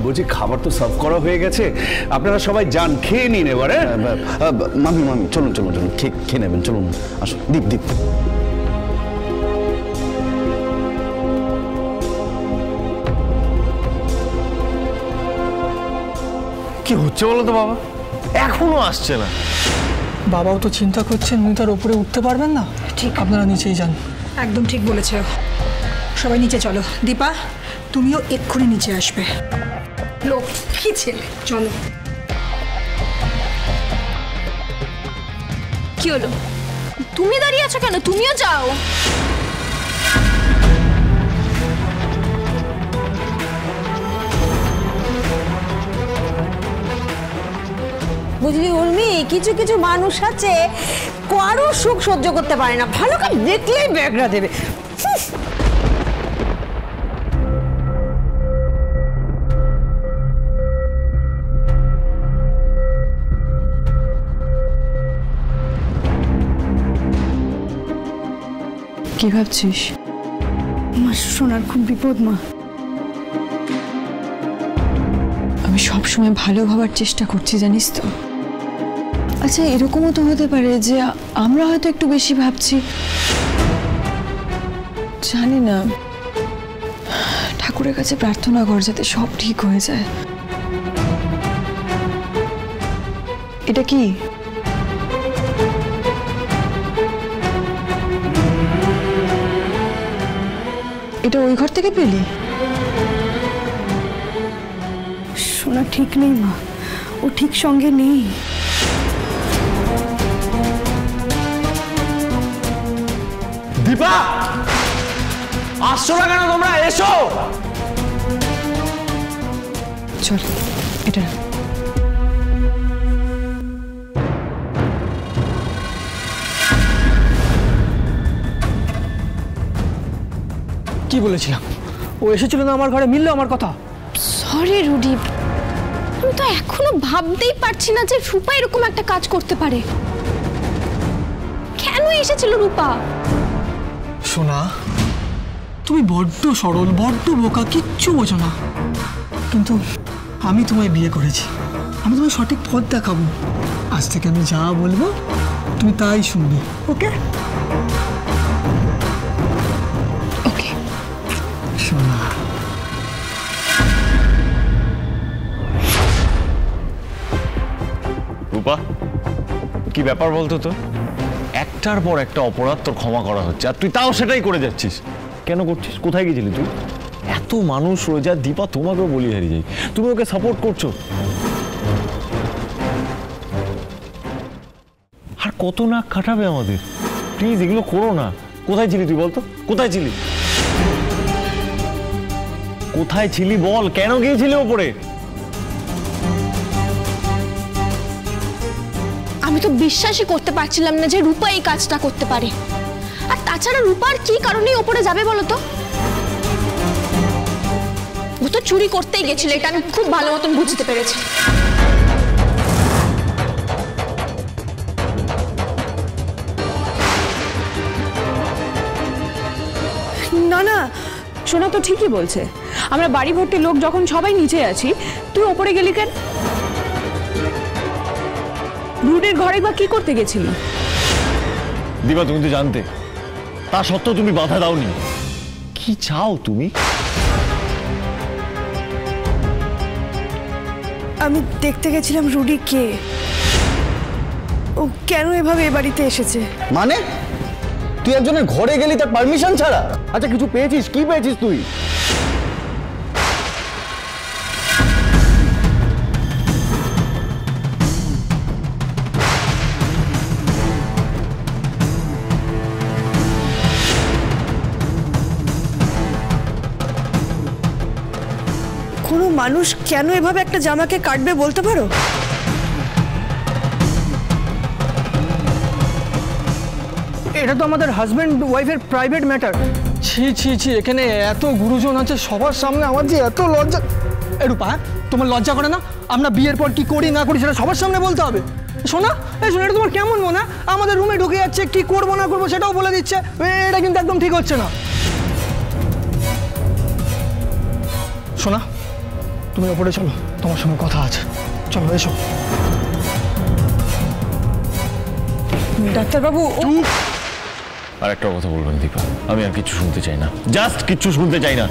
বলছি খাবার তো সার্ভ করা হয়ে গেছে, আপনারা সবাই যান, খেয়ে নিন এবারে। মামি মামি চলুন চলুন চলুন, খেয়ে নেবেন, চলুন আসুন। দীপ দীপ কি হচ্ছে বলো তো বাবা, এখনো আসছে না। বাবাও তো চিন্তা করছেন, উনি তার উপরে উঠতে পারবেন না। ঠিক, আপনারা নিচেই যান। একদম ঠিক বলেছে। সবাই নিচে চলো। দীপা, তুমিও এক্ষুনি নিচে আসবে। লোক কি ছেলে, চলো। কি হলো, তুমি দাঁড়িয়ে আছো কেন? তুমিও যাও। বুঝলি উর্মি, কিছু কিছু মানুষ আছে কারো সুখ সহ্য করতে পারে না, ভালো কাজ দেখলেই ব্যাগরা দেবে। কি ভাবছিস? আমার সোনার খুব বিপদ মা। আমি সবসময় ভালো ভাবার চেষ্টা করছি, জানিস তো। আচ্ছা, এরকমও তো হতে পারে যে আমরা হয়তো একটু বেশি ভাবছি, জানি না। ঠাকুরের কাছে প্রার্থনা কর যাতে সব ঠিক হয়ে যায়। এটা কি? এটা ওই ঘর থেকে পেলি? সোনা ঠিক নেই মা, ও ঠিক সঙ্গে নেই। দীপা, আসছো না কেন তোমরা? এসো। চল এটা কি বলেছিলাম? ও এসেছিল না আমার ঘরে, মিললো আমার কথা। সরি রুডি, আমি তো এখনো ভাবতেই পারছি না যে রূপা এরকম একটা কাজ করতে পারে। কেন এসেছিল রূপা? সোনা, তুমি বড্ড সরল, বড্ড বোকা, কিচ্ছু বোঝো না। কিন্তু আমি তোমায় বিয়ে করেছি, আমি তোমায় সঠিক পথ দেখাবো। আজ থেকে আমি যা বলবো তুমি তাই শুনবে, ওকে? ওকে সোনা। রূপা, কি ব্যাপার বলতো তো? একটার পর একটা অপরাধ তোর ক্ষমা করা হচ্ছে, আর তুই তাও সেটাই করে যাচ্ছিস। কেন করছিস? কোথায় গেছিলি তুই? এত মানুষ রয়ে যায়, দীপা তোমাকেও বলি হারিয়ে যাই, তুমি ওকে সাপোর্ট করছো। আর কত নাক খাটাবে আমাদের? প্লিজ এগুলো করো না। কোথায় ছিলি তুই বলতো? কোথায় ছিলি? কোথায় ছিলি বল? কেন গিয়েছিলি ওপরে? আমি তো বিশ্বাসই করতে পারছিলাম না যে রূপা এই কাজটা করতে পারে। আর তাছাড়া রূপার কি কারণে ওপরে যাবে বলো তো? ও তো চুরি করতেই গেছিল, এটা আমি খুব ভালো মতন বুঝতে পেরেছি। না না, সোনা তো ঠিকই বলছে। আমরা বাড়ি ভর্তি লোক যখন সবাই নিচে আছি, তুই ওপরে গেলি কেন? রুডির ঘরে বা কি করতে গেছিলি? দিবা, তুমি তো জানতে, তা সত্ত্বেও তুমি বাধা দাওনি। কি চাও তুমি? আমি দেখতে গেছিলাম রুডি কে, ও কেন এভাবে এ বাড়িতে এসেছে। মানে তুই একজনের ঘরে গেলি তার পারমিশন ছাড়া? আচ্ছা, কিছু পেয়েছিস? কি পেয়েছিস তুই? কোনো মানুষ কেন এভাবে একটা জামাকে কাটবে বলতে পারো? এটা তো আমাদের হাজব্যান্ড ওয়াইফের প্রাইভেট ম্যাটার। ছি ছি ছি, এখানে এত গুরুজন আছে, সবার সামনে আমার যে এত লজ্জা। রূপা, তোমার লজ্জা করে না? আমরা বিয়ের পর কি করি না করি সেটা সবার সামনে বলতে হবে। শোনা, এই শোনা, এটা তোমার কেমন মনে? আমাদের রুমে ঢুকে যাচ্ছে, কি করবো না করবো সেটাও বলে দিচ্ছে। এটা কিন্তু একদম ঠিক হচ্ছে না। শোনা, তুমি ওপরে চলো, তোমার সঙ্গে কথা আছে। চলো এসো। ডাক্তারবাবু আর একটা কথা বলবেন দীপা, আমি আর কিছু শুনতে চাই না, জাস্ট কিচ্ছু শুনতে চাই না।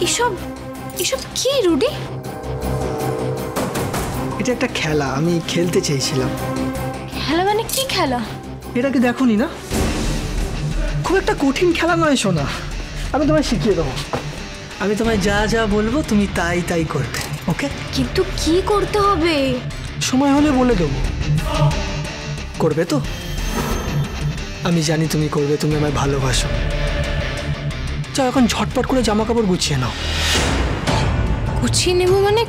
এসব এসব কি রুডি? এটা একটা খেলা, আমি খেলতে চেয়েছিলাম। খেলা মানে কি খেলা? এটাকে দেখোনি না? খুব একটা কঠিন খেলা নয় সোনা, আমি তোমায় শিখিয়ে দেবো। আমি তোমায় যা যা বলবো তুমি তাই তাই করবে, ওকে? কিন্তু কি করতে হবে? সময় হলে বলে দেবো। করবে তো? আমি জানি তুমি করবে, তুমি আমায় ভালোবাসো। যাও এখন ঝটপট করে জামা কাপড় গুছিয়ে নাও। গুছিয়ে নেবো মানে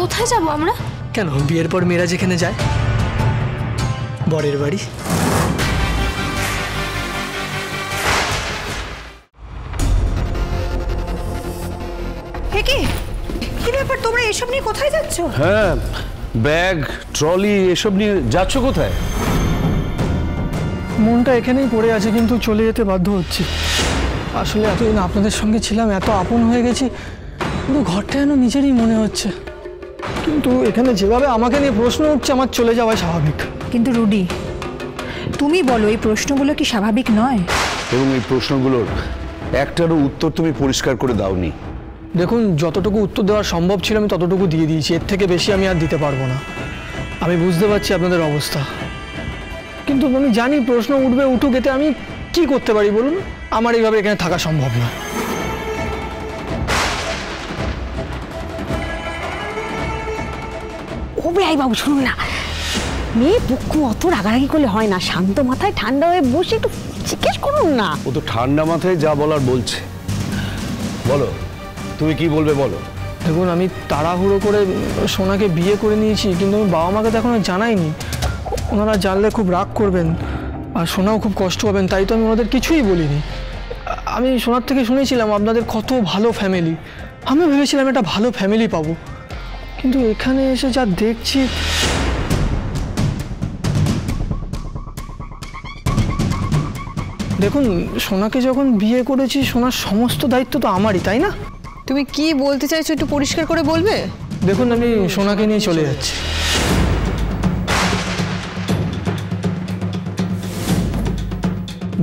কোথায় যাব আমরা? কেন, বিয়ের পর মেয়েরা যেখানে যায়, বরের বাড়ি। কি ব্যাপার, তোমরা এসব নিয়ে কোথায় যাচ্ছ? হ্যাঁ, ব্যাগ ট্রলি এসব নিয়ে যাচ্ছ কোথায়? মনটা এখানেই পড়ে আছে, কিন্তু চলে যেতে বাধ্য হচ্ছি। আসলে এতদিন আপনাদের সঙ্গে ছিলাম, এত আপন হয়ে গেছি, কিন্তু ঘরটা যেন নিজেরই মনে হচ্ছে। কিন্তু এখানে যেভাবে আমাকে নিয়ে প্রশ্ন উঠছে, আমার চলে যাওয়া স্বাভাবিক। কিন্তু রুডি, তুমি বলো এই প্রশ্নগুলো কি স্বাভাবিক নয়? এবং এই প্রশ্নগুলোর একটারও উত্তর তুমি পরিষ্কার করে দাওনি। দেখুন, যতটুকু উত্তর দেওয়া সম্ভব ছিল আমি ততটুকু দিয়ে দিয়েছি, এর থেকে বেশি আমি আর দিতে পারবো না। আমি বুঝতে পারছি আপনাদের অবস্থা, কিন্তু আমি জানি প্রশ্ন উঠবে, উঠুক, এতে আমি কি করতে পারি বলুন? আমার এইভাবে এখানে থাকা সম্ভব না। ও বেআই বাবু, শুনুন না, মেয়ে বুকু অত রাগারাগি করলে হয় না, শান্ত মাথায় ঠান্ডা হয়ে বসে একটু জিজ্ঞেস করুন না। ও তো ঠান্ডা মাথায় যা বলার বলছে। বলো, তুমি কি বলবে বলো। দেখুন, আমি তাড়াহুড়ো করে সোনাকে বিয়ে করে নিয়েছি, কিন্তু আমি বাবা মাকে তো এখনো জানাইনি। ওনারা জানলে খুব রাগ করবেন, আর সোনাও খুব কষ্ট পাবেন, তাই তো আমি ওনাদের কিছুই বলিনি। আমি সোনার থেকে শুনেছিলাম আপনাদের কত ভালো ফ্যামিলি, আমি ভেবেছিলাম একটা ভালো ফ্যামিলি পাবো, কিন্তু এখানে এসে যা দেখছি। দেখুন, সোনাকে যখন বিয়ে করেছি, সোনার সমস্ত দায়িত্ব তো আমারই, তাই না? তুমি কি বলতে চাইছো একটু পরিষ্কার করে বলবে? দেখুন, আমি সোনাকে নিয়ে চলে যাচ্ছি।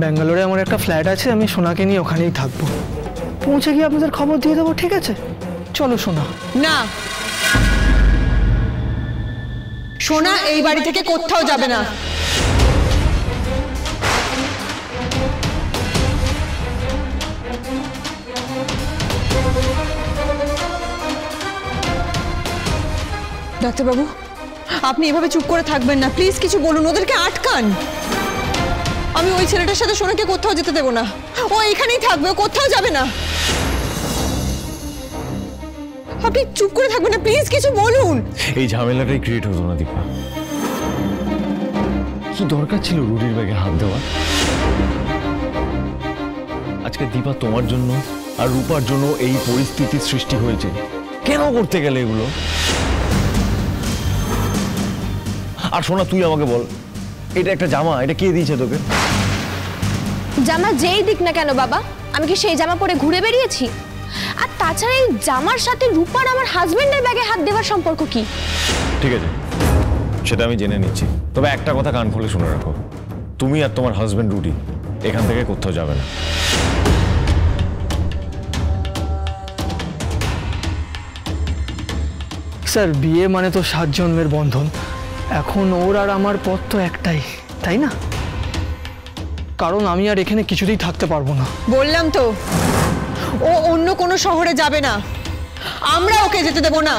ব্যাঙ্গালোরে আমার একটা ফ্ল্যাট আছে, আমি সোনাকে নিয়ে ওখানেই থাকবো। পৌঁছে গিয়ে আপনাদের খবর দিয়ে দেবো, ঠিক আছে? চলো সোনা। না, সোনা এই বাড়ি থেকে কোথাও যাবে না। ডাক্তারবাবু, আপনি এভাবে চুপ করে থাকবেন না, প্লিজ কিছু বলুন, ওদেরকে আটকান। আমি ওই ছেলেটার সাথে সোনাকে কোথাও যেতে দেবো না, ও এখানেই থাকবে, ও কোথাও যাবে না। আপনি চুপ করে থাকবেন না, প্লিজ কিছু বলুন। এই ঝামেলাটাই ক্রিয়েট হতো না দীপা। কি দরকার ছিল রুডির ব্যাগে হাত দেওয়া? আজকে দীপা তোমার জন্য আর রূপার জন্য এই পরিস্থিতির সৃষ্টি হয়েছে, কেন করতে গেলে এগুলো? আর শোনা, তুই আমাকে বল, এটা একটা জামা, এটা কে দিয়েছে তোকে? জামা যেই দিক না কেন বাবা, আমি কি সেই জামা পরে ঘুরে বেরিয়েছি? আর তাছাড়া এই জামার সাথে রূপার আমার হাজবেন্ডের ব্যাগে হাত দেওয়ার সম্পর্ক কি? ঠিক আছে, সেটা আমি জেনে নিচ্ছি, তবে একটা কথা কান খুলে শুনে রাখো, তুমি আর তোমার হাজবেন্ড রুডি এখান থেকে কোথাও যাবে না। স্যার, বিয়ে মানে তো 7 জন্মের বন্ধন। এখন ওর আর আমার পথ তো একটাই, তাই না? কারণ আমি আর এখানে কিছুতেই থাকতে পারবো না। বললাম তো, ও অন্য কোনো শহরে যাবে না, আমরা ওকে যেতে দেব না।